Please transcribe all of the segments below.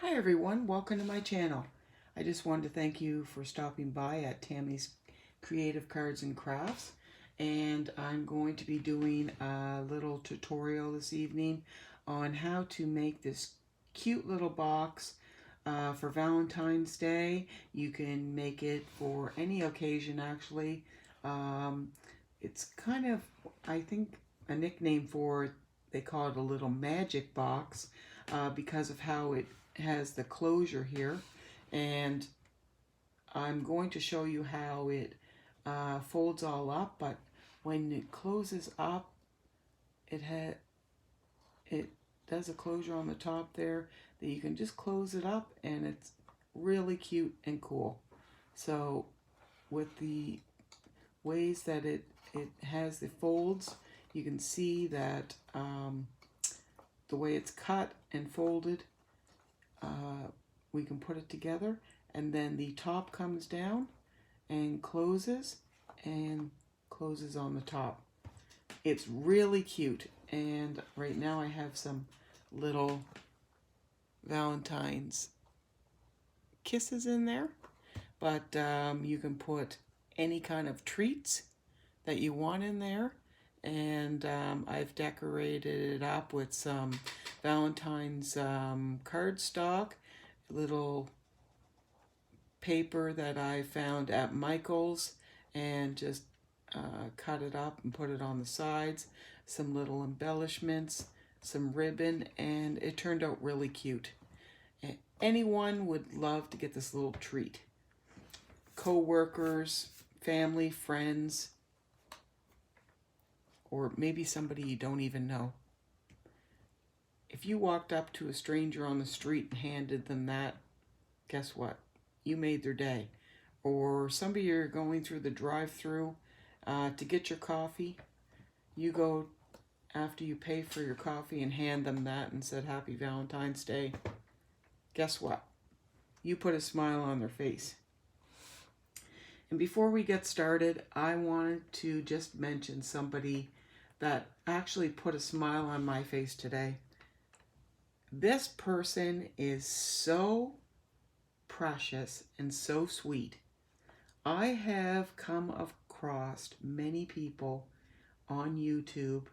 Hi everyone, welcome to my channel. I just wanted to thank you for stopping by at Tammy's Creative Cards and Crafts, and I'm going to be doing a little tutorial this evening on how to make this cute little box for Valentine's Day. You can make it for any occasion actually. It's kind of, I think, a nickname for it. They call it a little magic box because of how it has the closure here, and I'm going to show you how it folds all up, but when it closes up, it does a closure on the top there that you can just close it up, and it's really cute and cool. So with the ways that it has the folds, you can see that the way it's cut and folded, we can put it together, and then the top comes down and closes on the top. It's really cute, and right now I have some little Valentine's kisses in there, but you can put any kind of treats that you want in there, and I've decorated it up with some Valentine's cardstock, little paper that I found at Michael's, and just cut it up and put it on the sides, some little embellishments, some ribbon, and it turned out really cute. Anyone would love to get this little treat. Co-workers, family, friends, or maybe somebody you don't even know. If you walked up to a stranger on the street and handed them that, guess what? You made their day. Or somebody you're going through the drive-through to get your coffee, you go after you pay for your coffee and hand them that and said Happy Valentine's Day. Guess what? You put a smile on their face. And before we get started, I wanted to just mention somebody that actually put a smile on my face today. This person is so precious and so sweet. I have come across many people on YouTube,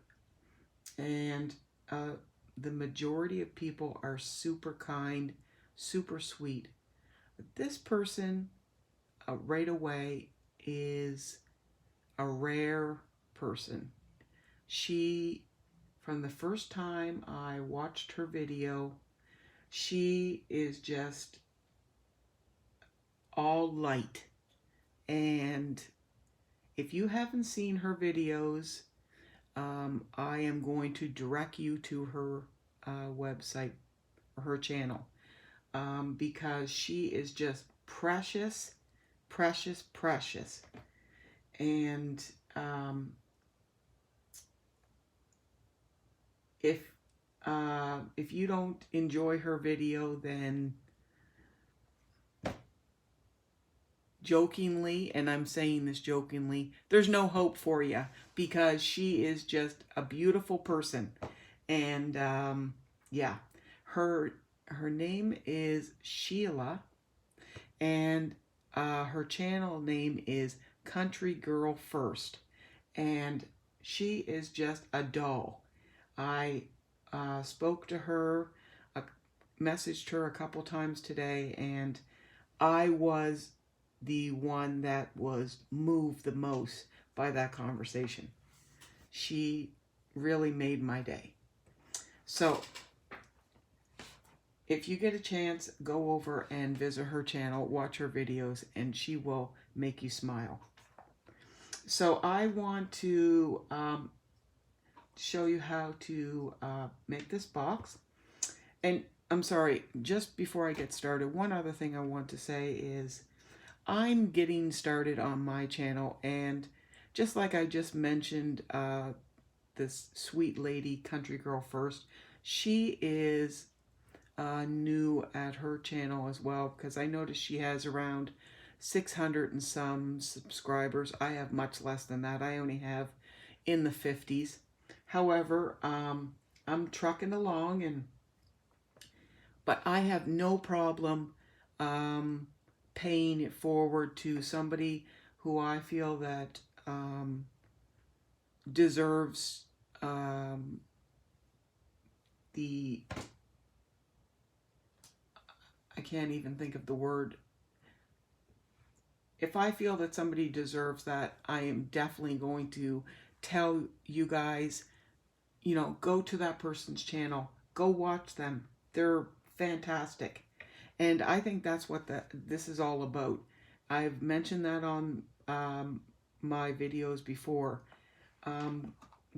and the majority of people are super kind, super sweet. But this person right away is a rare person. She, from the first time I watched her video, she is just all light. And if you haven't seen her videos, I am going to direct you to her website, or her channel, because she is just precious, precious, precious. And if you don't enjoy her video, then jokingly, and I'm saying this jokingly, there's no hope for you, because she is just a beautiful person. And yeah, her name is Sheila, and her channel name is Country Girl First, and she is just a doll. I spoke to her, messaged her a couple times today, and I was the one that was moved the most by that conversation. She really made my day. So if you get a chance, go over and visit her channel, watch her videos, and she will make you smile. So I want to show you how to make this box. And I'm sorry, just before I get started, one other thing I want to say is I'm getting started on my channel, and just like I just mentioned, this sweet lady, Country Girl First, she is new at her channel as well, because I noticed she has around 600 and some subscribers. I have much less than that. I only have in the 50s. However, I'm trucking along, and But I have no problem paying it forward to somebody who I feel that deserves the, I can't even think of the word. If I feel that somebody deserves that, I am definitely going to tell you guys, you know, go to that person's channel, go watch them. They're fantastic. And I think that's what this is all about. I've mentioned that on my videos before.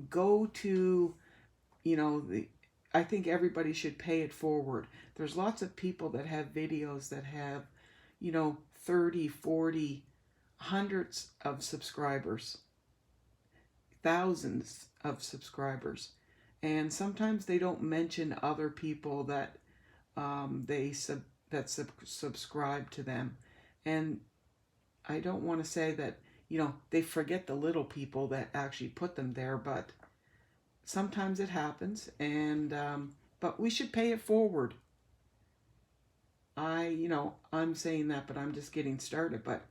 Go to, you know, I think everybody should pay it forward. There's lots of people that have videos that have, you know, 30, 40, hundreds of subscribers, thousands of subscribers. And sometimes they don't mention other people that subscribe to them. And I don't want to say that, you know, they forget the little people that actually put them there, but sometimes it happens. And but we should pay it forward. You know, I'm saying that, but I'm just getting started. But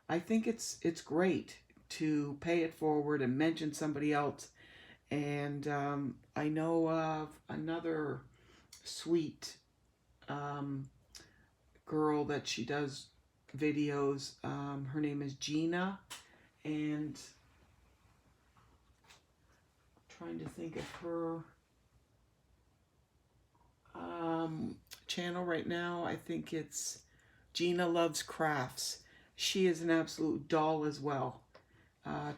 I think it's great to pay it forward and mention somebody else. And I know of another sweet girl that she does videos. Her name is Gina, and I'm trying to think of her channel right now. I think it's Gina Loves Crafts. She is an absolute doll as well.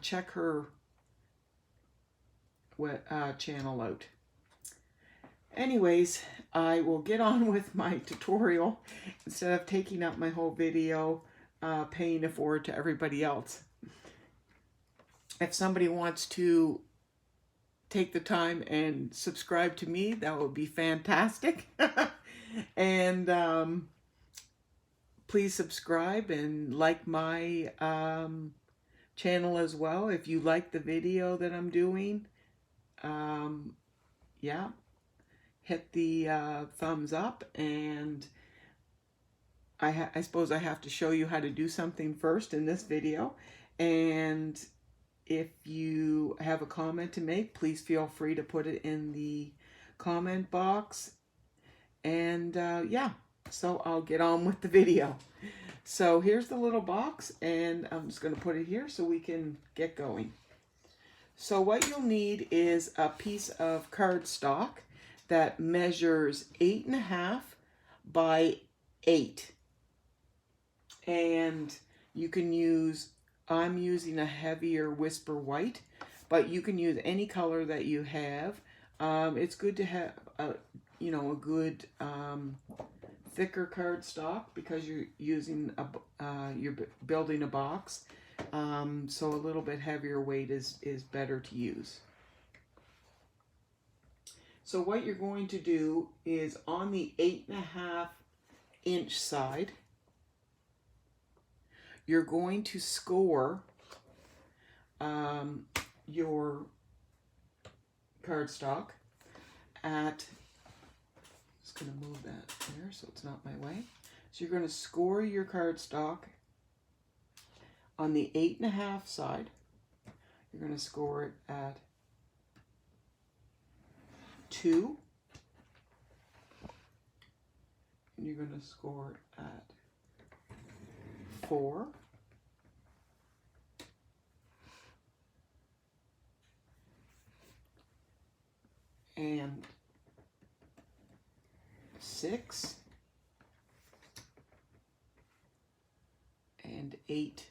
Check her channel out. Anyways, I will get on with my tutorial instead of taking up my whole video paying it forward to everybody else. If somebody wants to take the time and subscribe to me, that would be fantastic. And please subscribe and like my channel as well if you like the video that I'm doing. Yeah, hit the thumbs up, and I suppose I have to show you how to do something first in this video. And if you have a comment to make, please feel free to put it in the comment box. And yeah, so I'll get on with the video. So here's the little box, and I'm just going to put it here so we can get going. So what you'll need is a piece of cardstock that measures 8.5 by 8. And you can use, I'm using a heavier Whisper White, but you can use any color that you have. It's good to have you know, a good thicker cardstock because you're using you're building a box. So a little bit heavier weight is better to use. So what you're going to do is on the 8.5 inch side, you're going to score your cardstock at, just going to move that there so it's not my way. So you're going to score your cardstock on the 8.5 side. You're going to score it at 2, and you're going to score it at 4, and 6, and 8,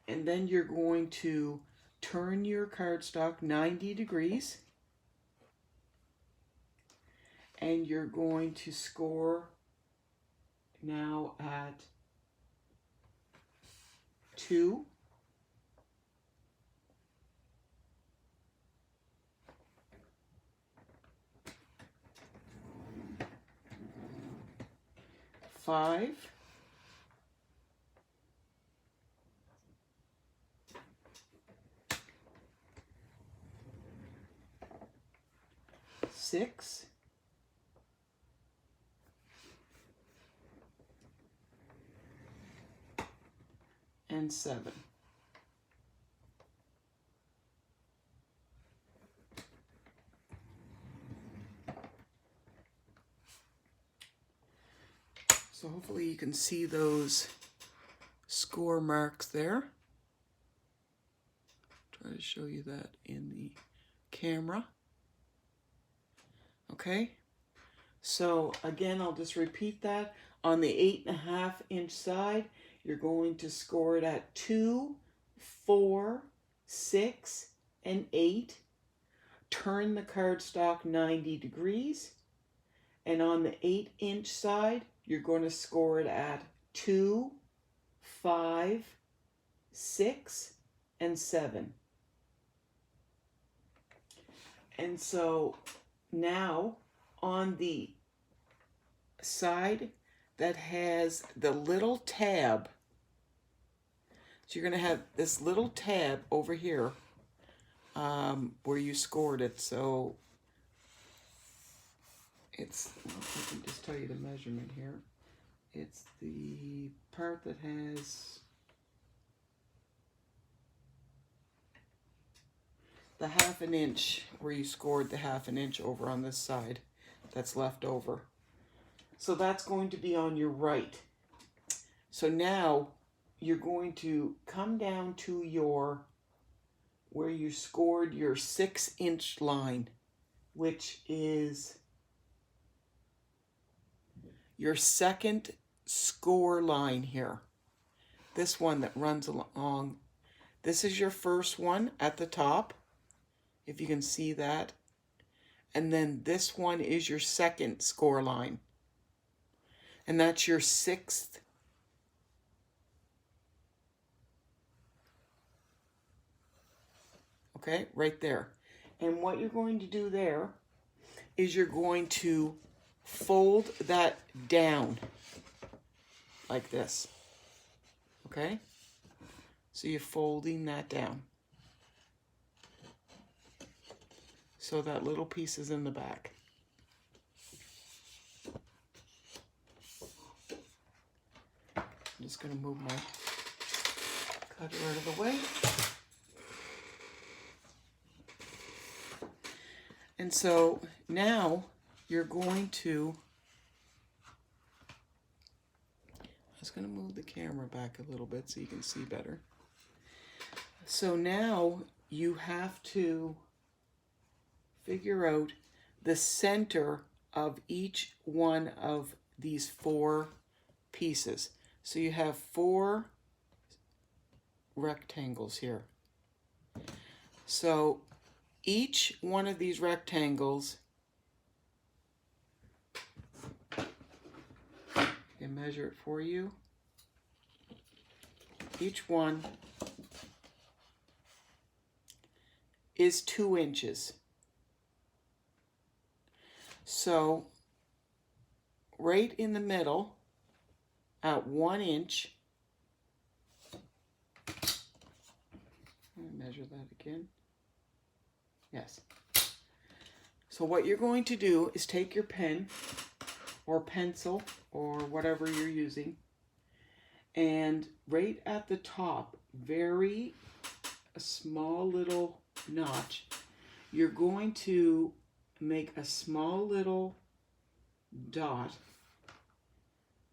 and then you're going to turn your cardstock 90 degrees, and you're going to score now at 2, 5, 6, and 7. So hopefully you can see those score marks there. Try to show you that in the camera. Okay, so again, I'll just repeat that. On the 8.5-inch side, you're going to score it at 2, 4, 6, and 8. Turn the cardstock 90 degrees. And on the 8-inch side, you're going to score it at 2, 5, 6, and 7. And so now on the side that has the little tab, so you're going to have this little tab over here where you scored it. So it's, well, I can just tell you the measurement here. It's the part that has the 1/2 inch, where you scored the 1/2 inch over on this side that's left over. So that's going to be on your right. So now you're going to come down to your, where you scored your 6-inch line, which is your second score line here. This one that runs along. This is your first one at the top, if you can see that. And then this one is your second score line. And that's your 6th. Okay, right there. And what you're going to do there is you're going to fold that down like this. Okay? So you're folding that down. So that little piece is in the back. I'm just going to move my cutter out of the way. And so now you're going to, I'm just going to move the camera back a little bit so you can see better. So now you have to figure out the center of each one of these 4 pieces. So you have 4 rectangles here. So each one of these rectangles, I can measure it for you. Each one is 2 inches. So right in the middle at 1 inch, let me measure that again. Yes. So what you're going to do is take your pen or pencil or whatever you're using, and right at the top, very small little notch, you're going to make a small little dot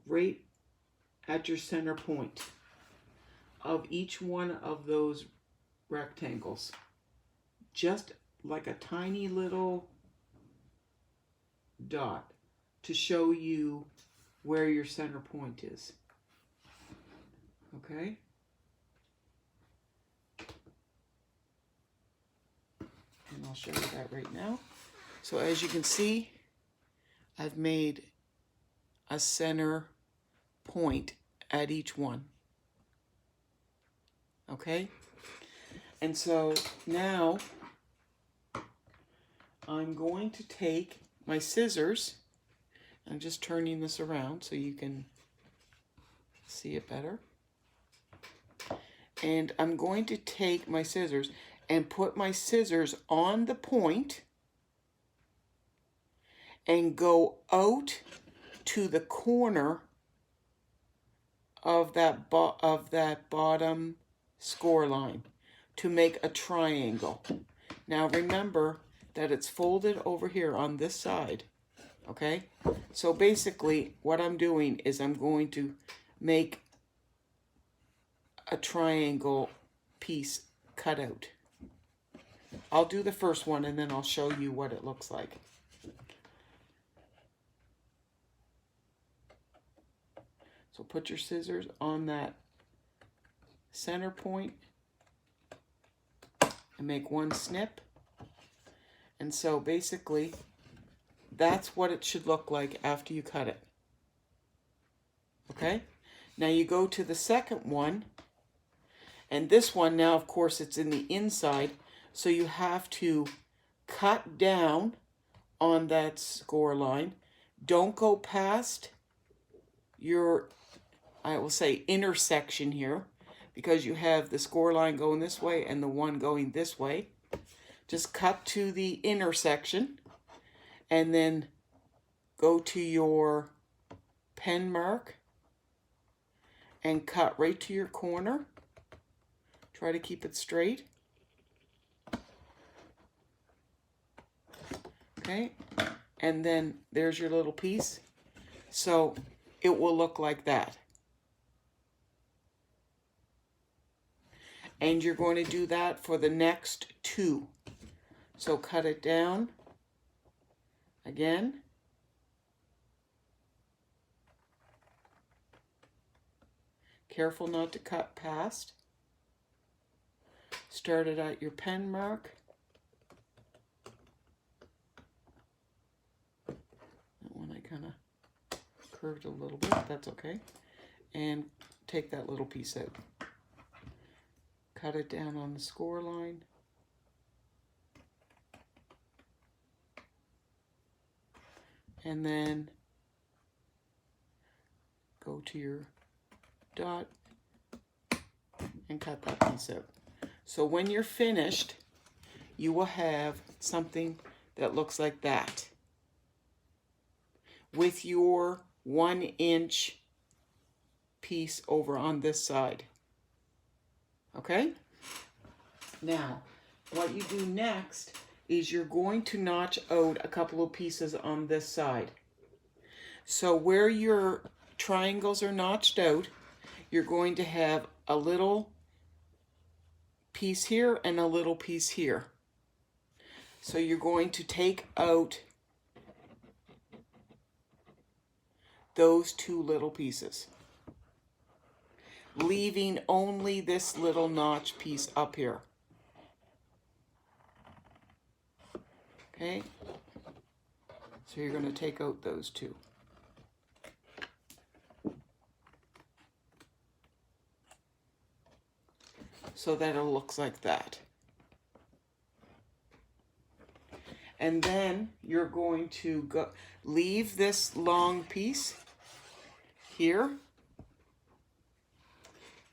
right at your center point of each one of those rectangles. Just like a tiny little dot to show you where your center point is. Okay? And I'll show you that right now. So as you can see, I've made a center point at each one. Okay? And so now I'm going to take my scissors. I'm just turning this around so you can see it better. And I'm going to take my scissors and put my scissors on the point and go out to the corner of that bottom score line to make a triangle. Now remember that it's folded over here on this side, okay? So basically what I'm doing is I'm going to make a triangle piece cut out. I'll do the first one and then I'll show you what it looks like. So put your scissors on that center point and make one snip. And so basically that's what it should look like after you cut it. Okay? Now you go to the second one, and this one now of course it's in the inside, so you have to cut down on that score line. Don't go past your, I will say, intersection here, because you have the score line going this way and the one going this way. Just cut to the intersection and then go to your pen mark and cut right to your corner. Try to keep it straight. Okay, and then there's your little piece. So it will look like that. And you're going to do that for the next two. So cut it down again. Careful not to cut past. Start it at your pen mark. That one I kind of curved a little bit, that's okay. And take that little piece out. Cut it down on the score line. And then go to your dot and cut that piece out. So when you're finished, you will have something that looks like that with your 1 inch piece over on this side. Okay? Now, what you do next is you're going to notch out a couple of pieces on this side. So where your triangles are notched out, you're going to have a little piece here and a little piece here. So you're going to take out those two little pieces, leaving only this little notch piece up here. Okay, so you're going to take out those two. So that it looks like that. And then you're going to go leave this long piece here.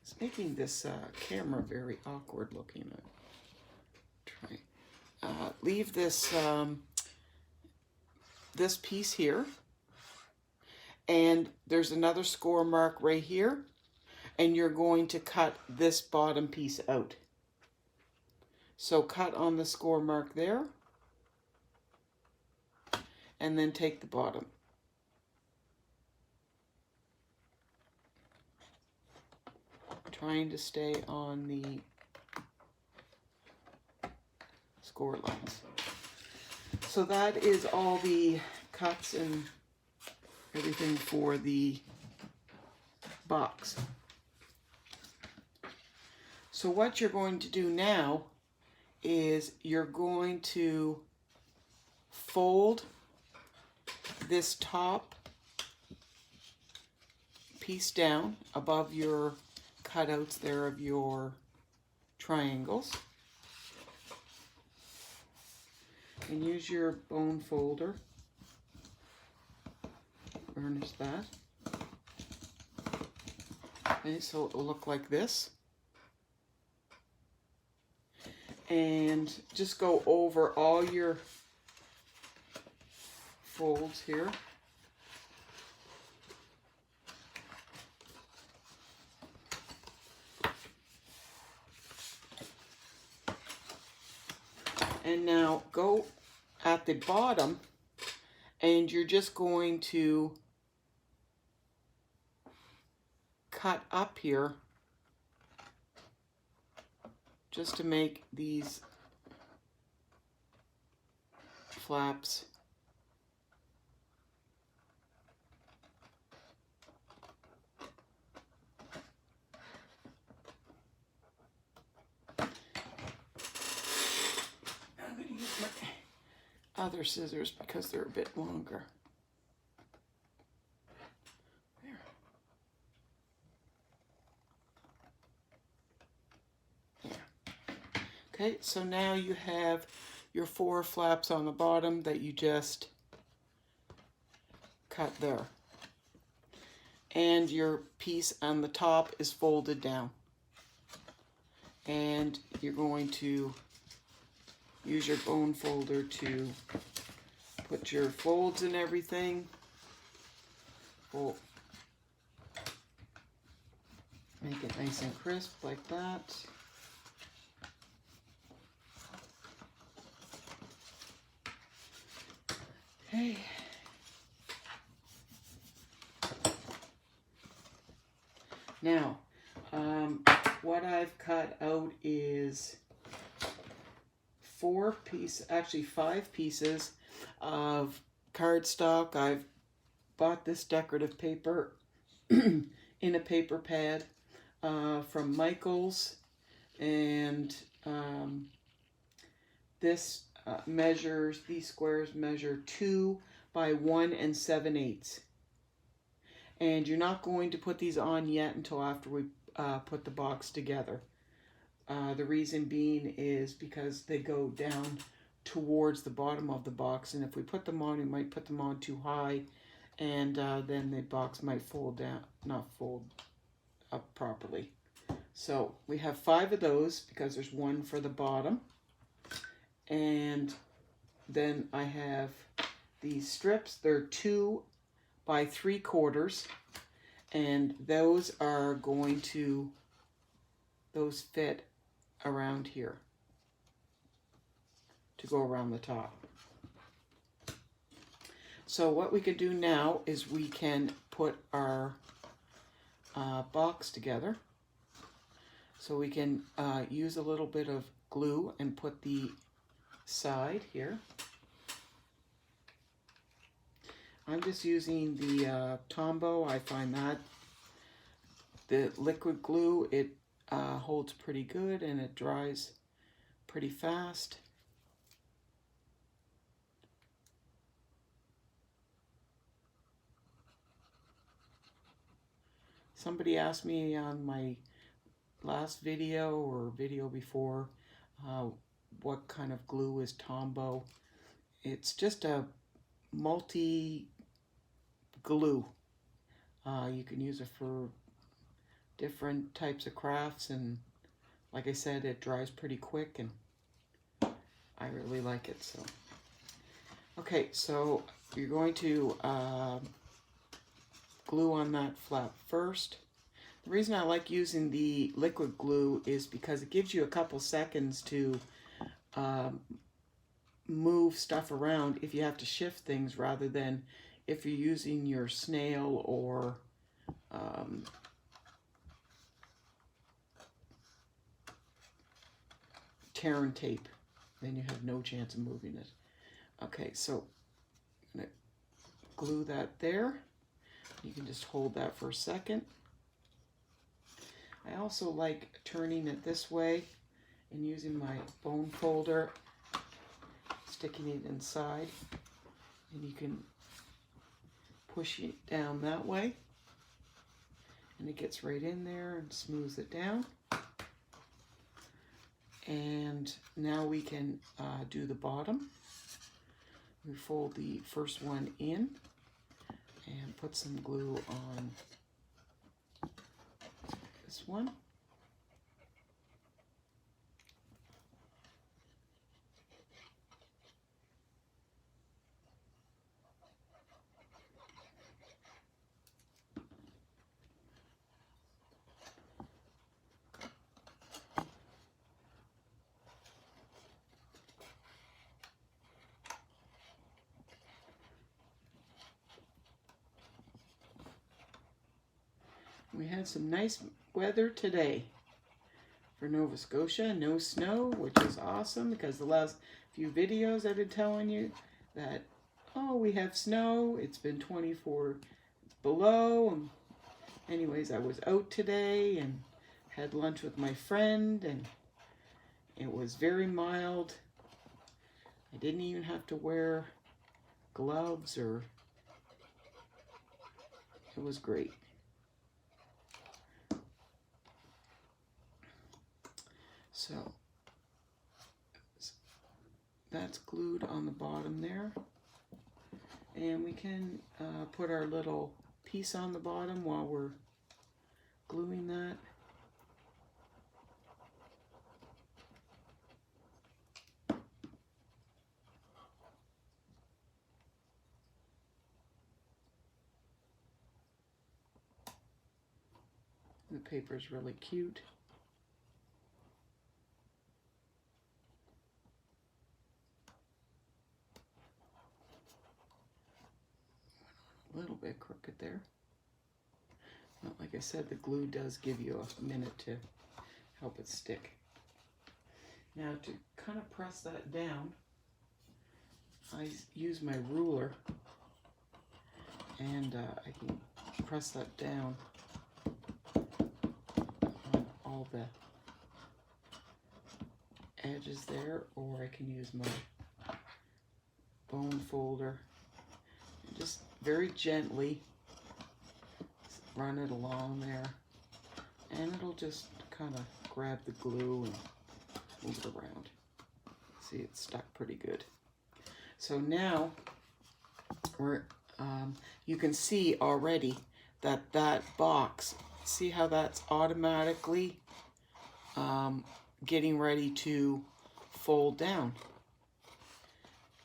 It's making this camera very awkward looking. Try. Leave this this piece here, and there's another score mark right here, and you're going to cut this bottom piece out. So cut on the score mark there, and then take the bottom. Trying to stay on the score lines. So that is all the cuts and everything for the box. So what you're going to do now is you're going to fold this top piece down above your cutouts there of your triangles. And use your bone folder. Burnish that. Okay, so it will look like this. And just go over all your folds here. And now go at the bottom, and you're just going to cut up here just to make these flaps other scissors because they're a bit longer. There. There. Okay, so now you have your 4 flaps on the bottom that you just cut there. And your piece on the top is folded down. And you're going to use your bone folder to put your folds and everything. Fold. Make it nice and crisp like that. Okay. Now, what I've cut out is 5 pieces of cardstock. I've bought this decorative paper in a paper pad from Michael's, and this these squares measure 2 by 1 7/8. And you're not going to put these on yet until after we put the box together. The reason being is because they go down towards the bottom of the box, and if we put them on, we might put them on too high, and then the box might fold down, not fold up properly. So we have 5 of those because there's 1 for the bottom. And then I have these strips. They're 2 by 3/4, and those are going to, those fit around here to go around the top. So what we can do now is we can put our box together. So we can use a little bit of glue and put the side here. I'm just using the Tombow. I find that the liquid glue, it holds pretty good and it dries pretty fast. Somebody asked me on my last video or video before what kind of glue is Tombow. It's just a multi glue. You can use it for different types of crafts, and like I said, it dries pretty quick, and I really like it. So okay, so you're going to glue on that flap first. The reason I like using the liquid glue is because it gives you a couple seconds to move stuff around if you have to shift things, rather than if you're using your snail or tear and tape, then you have no chance of moving it. Okay, so I'm going to glue that there. You can just hold that for a second. I also like turning it this way and using my bone folder, sticking it inside, and you can push it down that way, and it gets right in there and smooths it down. And now we can do the bottom. We fold the first one in and put some glue on this one. We had some nice weather today for Nova Scotia. No snow, which is awesome because the last few videos I've been telling you that, oh, we have snow. It's been 24 below. And anyways, I was out today and had lunch with my friend, and it was very mild. I didn't even have to wear gloves, or it was great. So that's glued on the bottom there, and we can put our little piece on the bottom while we're gluing that. The paper is really cute. A little bit crooked there. But like I said, the glue does give you a minute to help it stick. Now to kind of press that down, I use my ruler, and I can press that down on all the edges there, or I can use my bone folder and just very gently run it along there, and it'll just kind of grab the glue and move it around. See, it's stuck pretty good. So now we're you can see already that that box, see how that's automatically getting ready to fold down.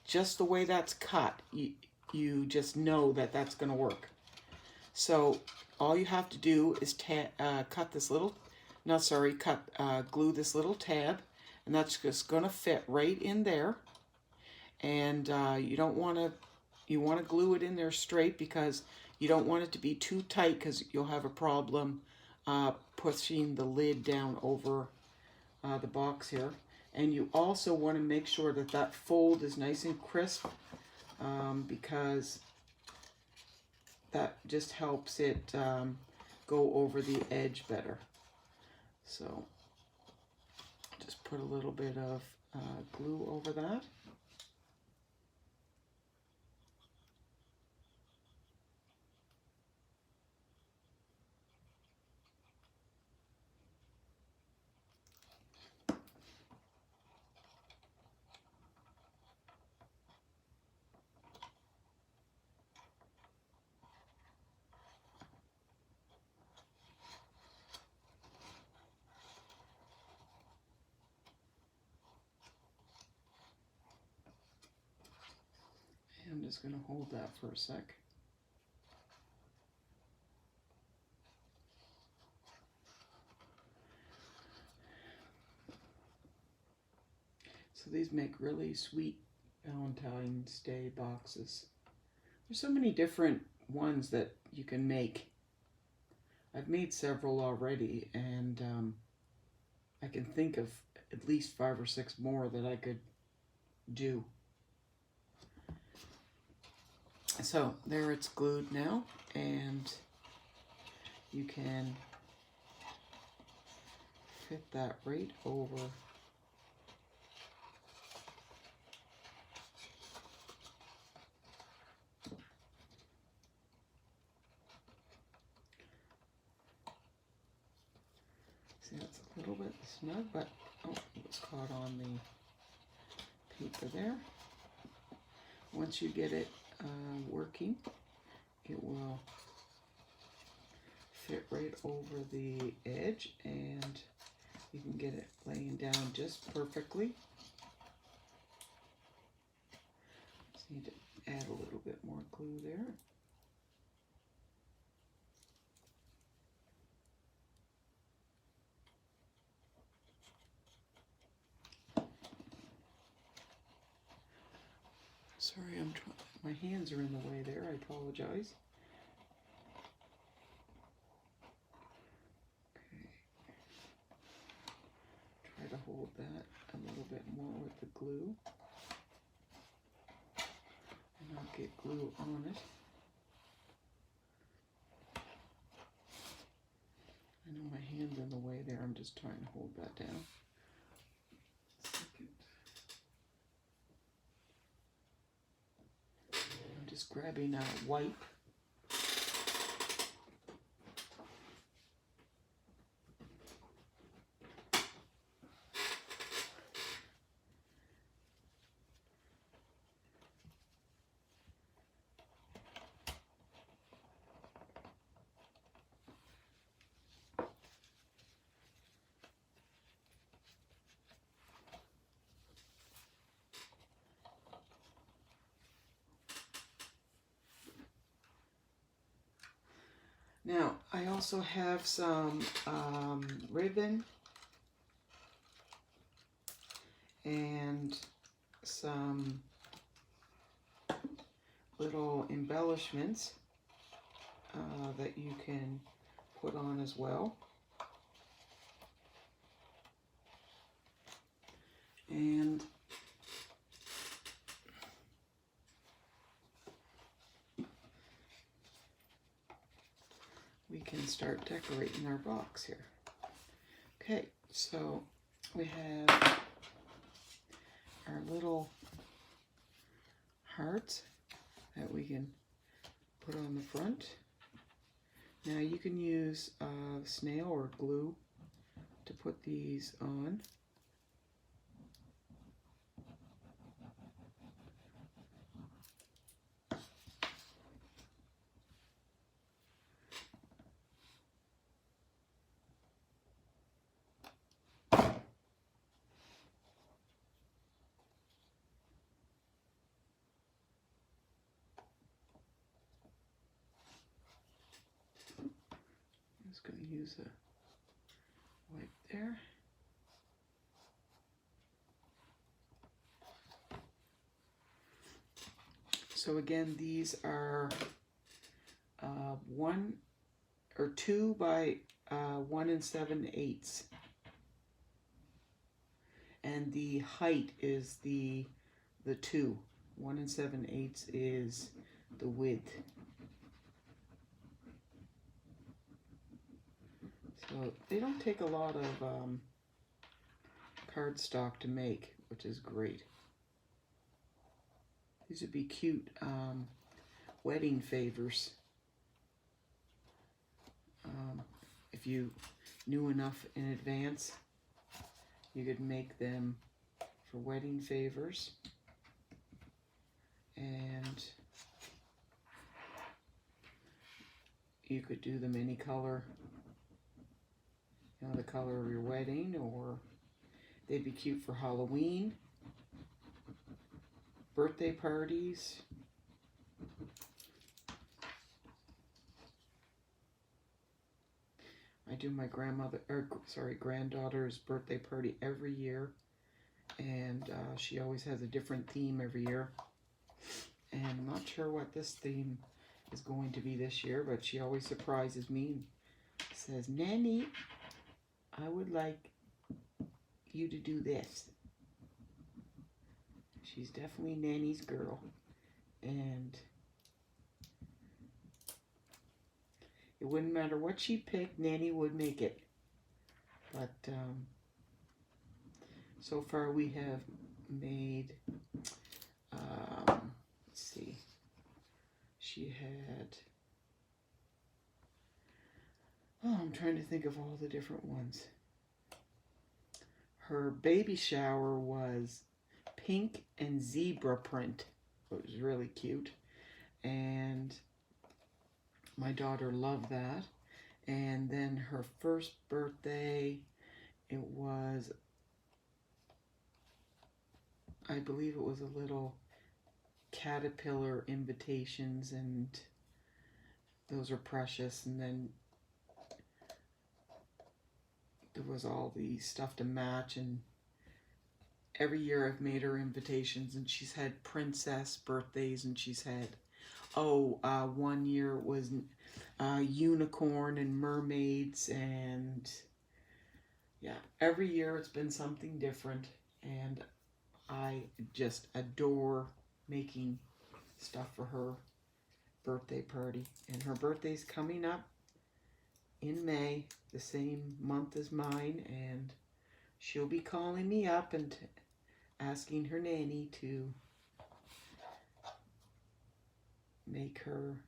Just the way that's cut, you just know that that's going to work. So all you have to do is cut this little, glue this little tab, and that's just going to fit right in there. And you want to glue it in there straight, because you don't want it to be too tight, because you'll have a problem pushing the lid down over the box here. And you also want to make sure that that fold is nice and crisp, because that just helps it go over the edge better. So just put a little bit of glue over that. I'm just going to hold that for a sec. So these make really sweet Valentine's Day boxes. There's so many different ones that you can make. I've made several already, and I can think of at least 5 or 6 more that I could do. So there it's glued now, and you can fit that right over see, that's a little bit snug, but oh, it was caught on the paper there. Once you get it working, it will fit right over the edge, and you can get it laying down just perfectly. Just need to add a little bit more glue there. Sorry, my hands are in the way there. I apologize. hold that a little bit more with the glue. And I'll get glue on it. I know my hand's in the way there. I'm just trying to hold that down. Second. I'm just grabbing a wipe. Now, I also have some ribbon and some little embellishments that you can put on as well. And we can start decorating our box here. Okay, so we have our little hearts that we can put on the front. Now you can use snail or glue to put these on. I'm just going to use a wipe there. So again, these are 2 by 1 7/8, and the height is the 2. 1 7/8 is the width. So they don't take a lot of cardstock to make, which is great. These would be cute wedding favors. If you knew enough in advance, you could make them for wedding favors. And you could do them any color, you know, the color of your wedding, or they'd be cute for Halloween, birthday parties. I do my granddaughter's birthday party every year, and she always has a different theme every year. And I'm not sure what this theme is going to be this year, but she always surprises me and says, "Nanny, I would like you to do this." She's definitely Nanny's girl, and it wouldn't matter what she picked, Nanny would make it. But so far we have made, let's see, she had, I'm trying to think of all the different ones. Her baby shower was pink and zebra print. It was really cute, and my daughter loved that. And then her first birthday, it was, I believe it was a little caterpillar invitations, and those are precious. And then there was all the stuff to match, and every year I've made her invitations, and she's had princess birthdays, and she's had, one year it was unicorn and mermaids, and yeah, every year it's been something different, and I just adore making stuff for her birthday party. And her birthday's coming up in May, the same month as mine, and she'll be calling me up and asking her nanny to make her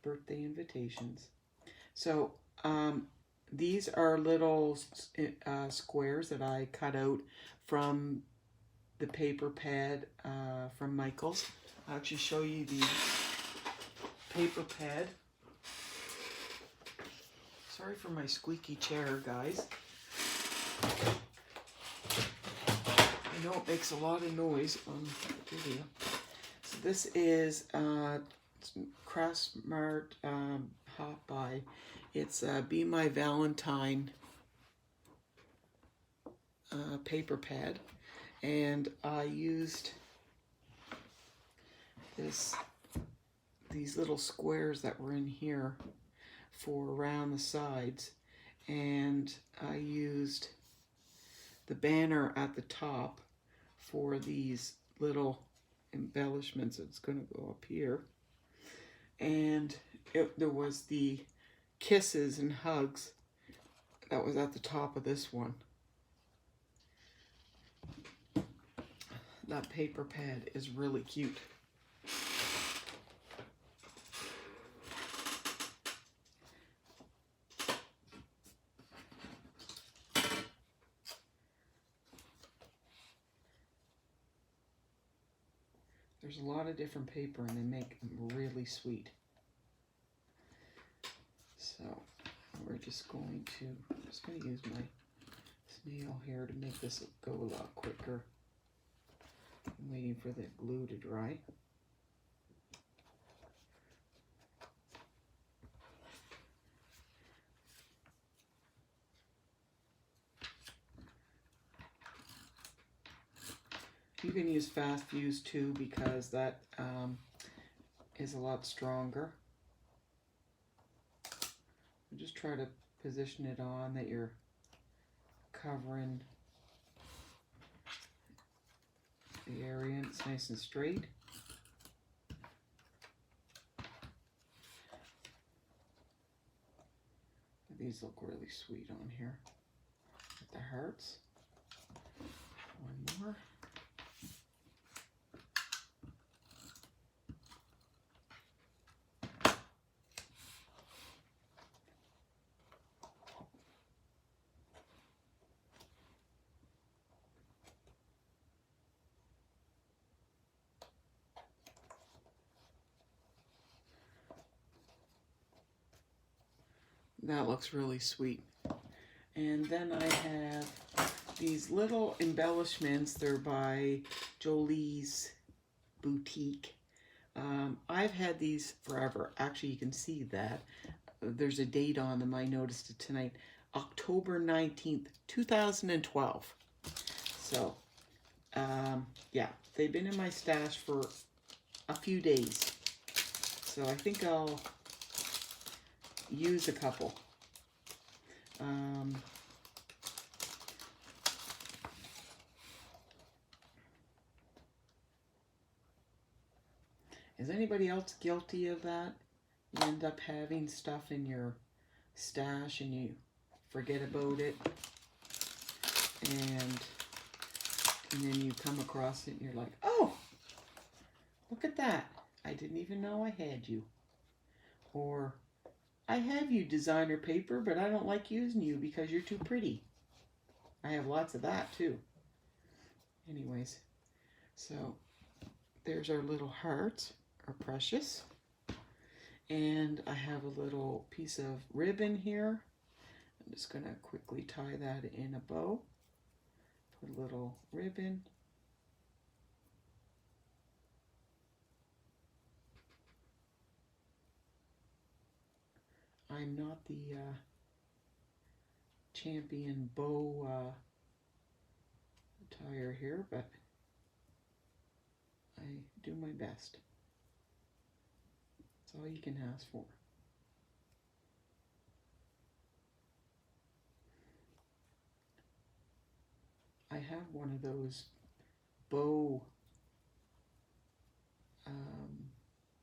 birthday invitations. So these are little squares that I cut out from the paper pad from Michael's. I'll actually show you the paper pad. Sorry for my squeaky chair, guys. I know it makes a lot of noise on video. So this is Craftsmart Hot Buy. It's Be My Valentine paper pad, and I used these little squares that were in here for around the sides, and I used the banner at the top for these little embellishments. It's going to go up here, and there was the kisses and hugs that was at the top of this one. That paper pad is really cute. There's a lot of different paper, and they make them really sweet. So we're just going to use my snail here to make this go a lot quicker. I'm waiting for the glue to dry. You can use fast fuse too, because that is a lot stronger. Just try to position it on that you're covering the area and it's nice and straight. These look really sweet on here with the hearts. One more. That looks really sweet. And then I have these little embellishments. They're by Jolie's Boutique. I've had these forever. Actually, you can see that. There's a date on them. I noticed it tonight. October 19th, 2012. So, yeah, they've been in my stash for a few days. So I think I'll use a couple. Is anybody else guilty of that? You end up having stuff in your stash and you forget about it, and then you come across it and you're like, oh, look at that. I didn't even know I had you. Or, I have you, designer paper, but I don't like using you because you're too pretty. I have lots of that too. Anyways, so there's our little hearts, our precious. And I have a little piece of ribbon here. I'm just going to quickly tie that in a bow. Put a little ribbon. I'm not the champion bow tire here, but I do my best. That's all you can ask for. I have one of those bow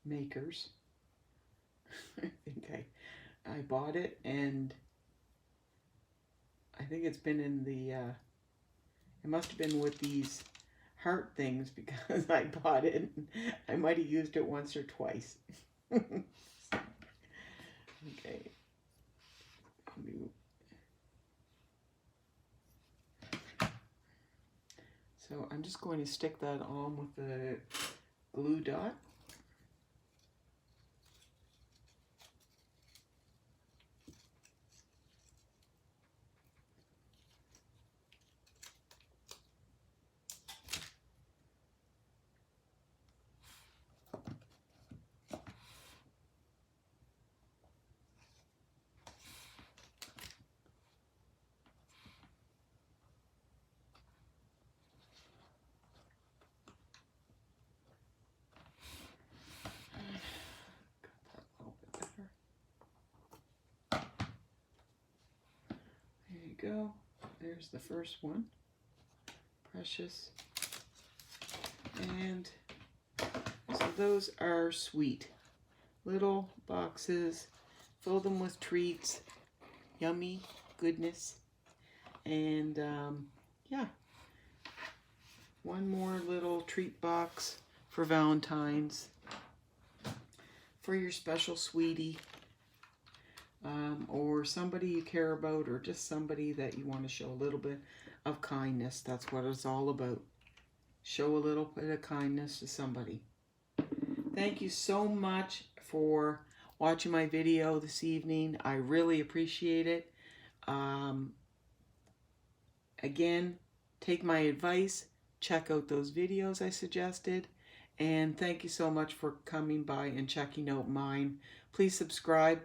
makers. I think I bought it, and I think it's been in the it must have been with these heart things, because I bought it and I might have used it once or twice. Okay. So I'm just going to stick that on with the glue dot. Go. There's the first one. Precious. And so those are sweet. Little boxes. Fill them with treats. Yummy goodness. And yeah. One more little treat box for Valentine's. For your special sweetie. Or somebody you care about, or just somebody that you want to show a little bit of kindness. That's what it's all about. Show a little bit of kindness to somebody. Thank you so much for watching my video this evening. I really appreciate it. Again, take my advice. Check out those videos I suggested. And thank you so much for coming by and checking out mine. Please subscribe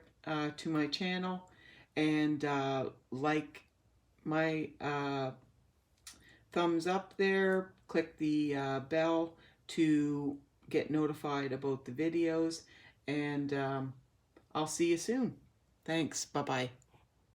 to my channel, and like my thumbs up there. Click the bell to get notified about the videos, and I'll see you soon. Thanks. Bye-bye.